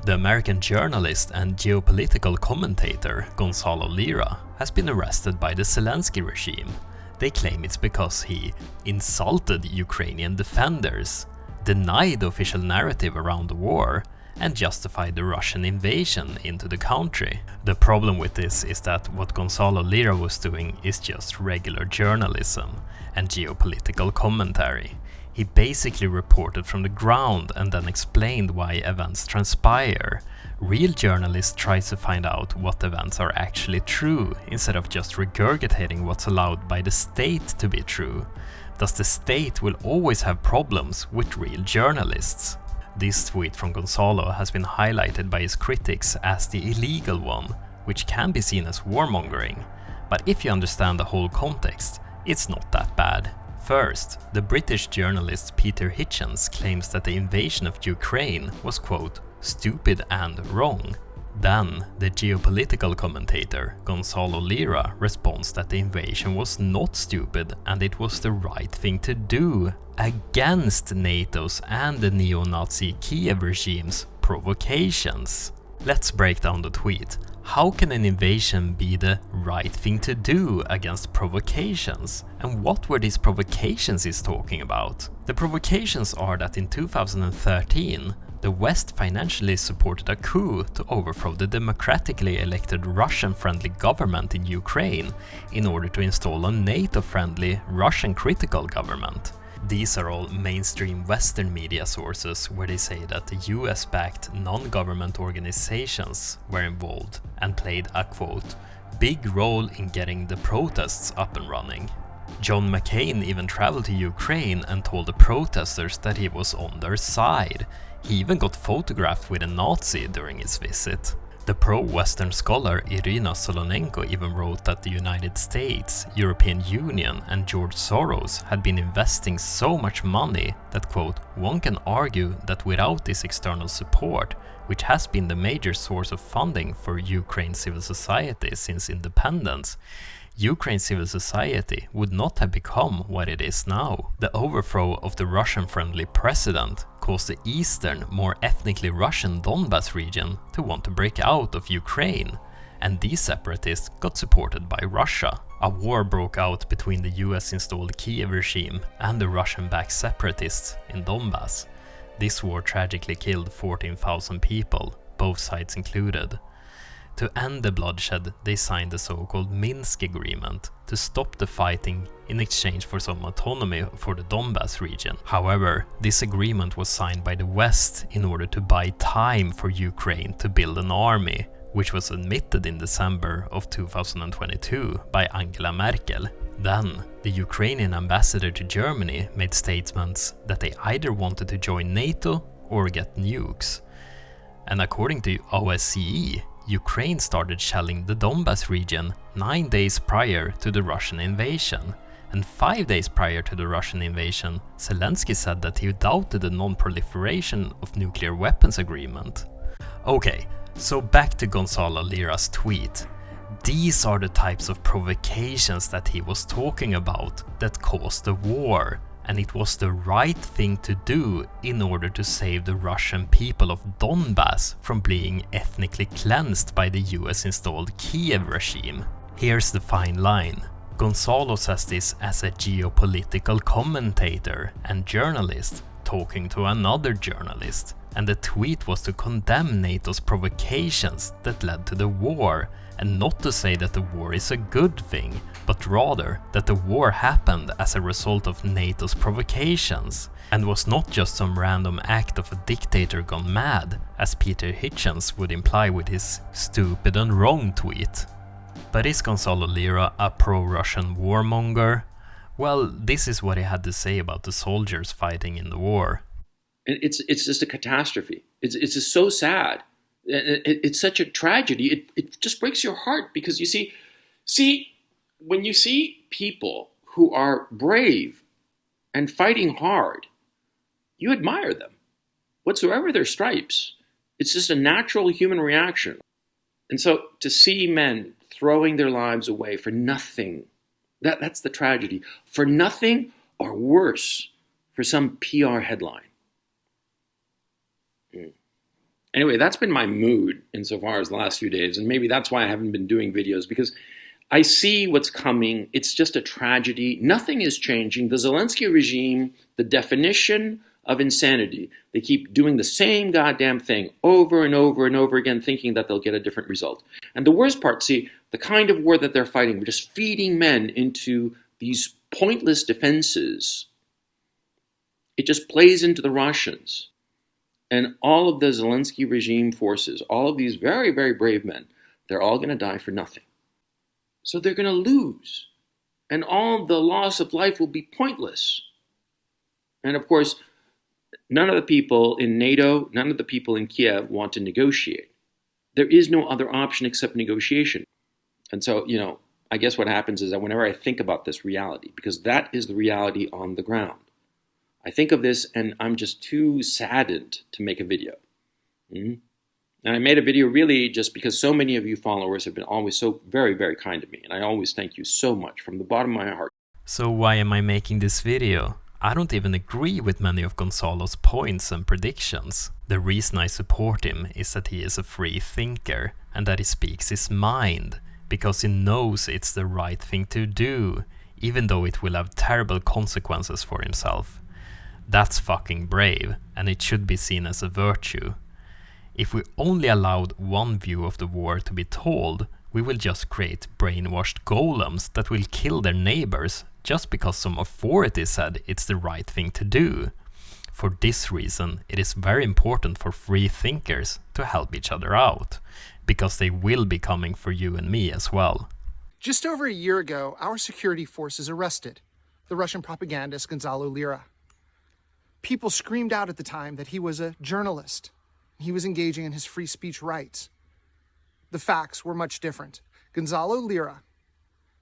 The American journalist and geopolitical commentator Gonzalo Lira has been arrested by the Zelensky regime. They claim it's because he insulted Ukrainian defenders, denied the official narrative around the war, and justified the Russian invasion into the country. The problem with this is that what Gonzalo Lira was doing is just regular journalism and geopolitical commentary. He basically reported from the ground and then explained why events transpire. Real journalists try to find out what events are actually true, instead of just regurgitating what's allowed by the state to be true. Thus the state will always have problems with real journalists. This tweet from Gonzalo has been highlighted by his critics as the illegal one, which can be seen as warmongering. But if you understand the whole context, it's not that bad. First, the British journalist Peter Hitchens claims that the invasion of Ukraine was, quote, stupid and wrong. Then, the geopolitical commentator Gonzalo Lira responds that the invasion was not stupid and it was the right thing to do against NATO's and the neo-Nazi Kiev regime's provocations. Let's break down the tweet. How can an invasion be the right thing to do against provocations? And what were these provocations he's talking about? The provocations are that in 2013, the West financially supported a coup to overthrow the democratically elected Russian-friendly government in Ukraine in order to install a NATO-friendly Russian-critical government. These are all mainstream Western media sources where they say that the US-backed non-government organizations were involved and played a, quote, big role in getting the protests up and running. John McCain even traveled to Ukraine and told the protesters that he was on their side. He even got photographed with a Nazi during his visit. The pro-Western scholar Irina Solonenko even wrote that the United States, European Union and George Soros had been investing so much money that, quote, one can argue that without this external support, which has been the major source of funding for Ukraine civil society since independence, Ukraine civil society would not have become what it is now. The overthrow of the Russian-friendly president caused the eastern, more ethnically Russian Donbas region to want to break out of Ukraine, and these separatists got supported by Russia. A war broke out between the US-installed Kiev regime and the Russian-backed separatists in Donbas. This war tragically killed 14,000 people, both sides included. To end the bloodshed, they signed the so-called Minsk Agreement to stop the fighting in exchange for some autonomy for the Donbas region. However, this agreement was signed by the West in order to buy time for Ukraine to build an army, which was admitted in December of 2022 by Angela Merkel. Then, the Ukrainian ambassador to Germany made statements that they either wanted to join NATO or get nukes. And according to OSCE, Ukraine started shelling the Donbas region 9 days prior to the Russian invasion. And 5 days prior to the Russian invasion, Zelensky said that he doubted the non-proliferation of nuclear weapons agreement. Okay, so back to Gonzalo Lira's tweet. These are the types of provocations that he was talking about that caused the war. And it was the right thing to do in order to save the Russian people of Donbas from being ethnically cleansed by the US-installed Kiev regime. Here's the fine line. Gonzalo says this as a geopolitical commentator and journalist talking to another journalist, and the tweet was to condemn NATO's provocations that led to the war, and not to say that the war is a good thing, but rather that the war happened as a result of NATO's provocations, and was not just some random act of a dictator gone mad, as Peter Hitchens would imply with his stupid and wrong tweet. But is Gonzalo Lira a pro-Russian warmonger? Well, this is what he had to say about the soldiers fighting in the war. It's just a catastrophe. It's just so sad. It's such a tragedy. It just breaks your heart because you see, when you see people who are brave and fighting hard, you admire them, whatsoever their stripes. It's just a natural human reaction. And so to see men throwing their lives away for nothing, that's the tragedy. For nothing or worse, for some PR headline. Anyway, that's been my mood insofar as the last few days, and maybe that's why I haven't been doing videos, because I see what's coming. It's just a tragedy. Nothing is changing. The Zelensky regime, the definition of insanity, they keep doing the same goddamn thing over and over and over again, thinking that they'll get a different result. And the worst part, see, the kind of war that they're fighting, we're just feeding men into these pointless defenses. It just plays into the Russians. And all of the Zelensky regime forces, all of these very, very brave men, they're all going to die for nothing. So they're going to lose. And all the loss of life will be pointless. And of course, none of the people in NATO, none of the people in Kiev want to negotiate. There is no other option except negotiation. And so, I guess what happens is that whenever I think about this reality, because that is the reality on the ground, I think of this and I'm just too saddened to make a video. And I made a video really just because so many of you followers have been always so very, very kind to me. And I always thank you so much from the bottom of my heart. So why am I making this video? I don't even agree with many of Gonzalo's points and predictions. The reason I support him is that he is a free thinker and that he speaks his mind, because he knows it's the right thing to do, even though it will have terrible consequences for himself. That's fucking brave, and it should be seen as a virtue. If we only allowed one view of the war to be told, we will just create brainwashed golems that will kill their neighbors just because some authority said it's the right thing to do. For this reason, it is very important for free thinkers to help each other out, because they will be coming for you and me as well. Just over a year ago, our security forces arrested the Russian propagandist Gonzalo Lira. People screamed out at the time that he was a journalist. He was engaging in his free speech rights. The facts were much different. Gonzalo Lira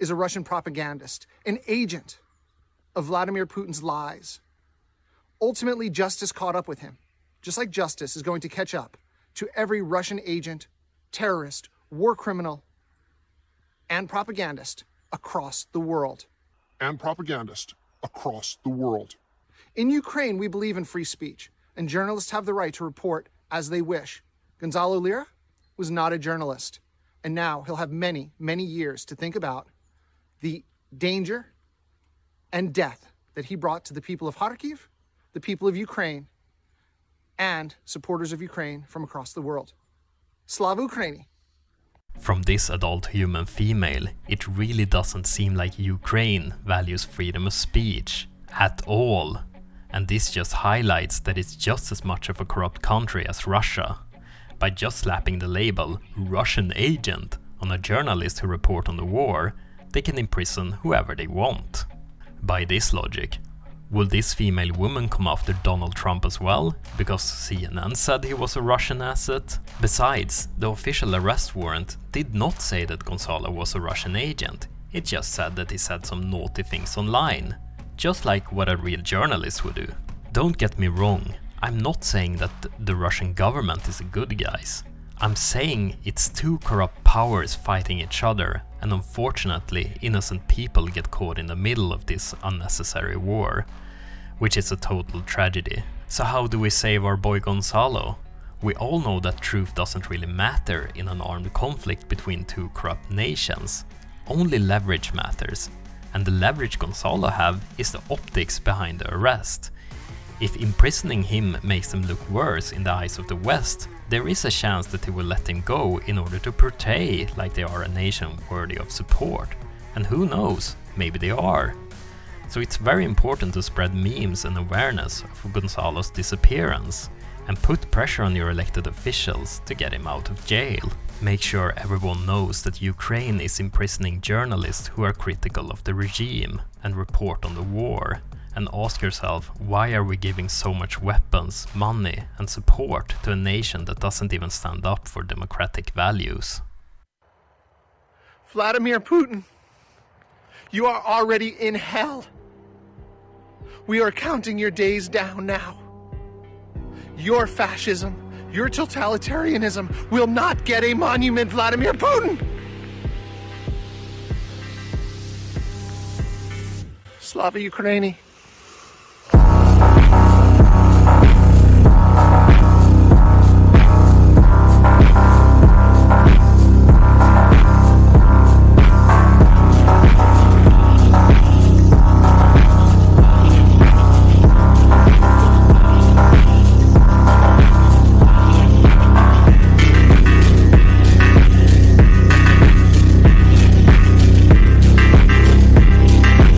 is a Russian propagandist, an agent of Vladimir Putin's lies. Ultimately, justice caught up with him, just like justice is going to catch up to every Russian agent, terrorist, war criminal, and propagandist across the world. In Ukraine, we believe in free speech, and journalists have the right to report as they wish. Gonzalo Lira was not a journalist, and now he'll have many, many years to think about the danger and death that he brought to the people of Kharkiv, the people of Ukraine, and supporters of Ukraine from across the world. Slava Ukraini! From this adult human female, it really doesn't seem like Ukraine values freedom of speech at all. And this just highlights that it's just as much of a corrupt country as Russia. By just slapping the label Russian agent on a journalist who report on the war, they can imprison whoever they want. By this logic, will this female woman come after Donald Trump as well, because CNN said he was a Russian asset? Besides, the official arrest warrant did not say that Gonzalo was a Russian agent, it just said that he said some naughty things online, just like what a real journalist would do. Don't get me wrong, I'm not saying that the Russian government is good guys. I'm saying it's two corrupt powers fighting each other, and unfortunately innocent people get caught in the middle of this unnecessary war, which is a total tragedy. So how do we save our boy Gonzalo? We all know that truth doesn't really matter in an armed conflict between two corrupt nations. Only leverage matters, and the leverage Gonzalo have is the optics behind the arrest. If imprisoning him makes them look worse in the eyes of the West, there is a chance that they will let him go in order to portray like they are a nation worthy of support. And who knows, maybe they are. So it's very important to spread memes and awareness of Gonzalo's disappearance, and put pressure on your elected officials to get him out of jail. Make sure everyone knows that Ukraine is imprisoning journalists who are critical of the regime and report on the war. And ask yourself, why are we giving so much weapons, money and support to a nation that doesn't even stand up for democratic values? Vladimir Putin, you are already in hell. We are counting your days down now. Your fascism, your totalitarianism will not get a monument, Vladimir Putin! Slava Ukraini!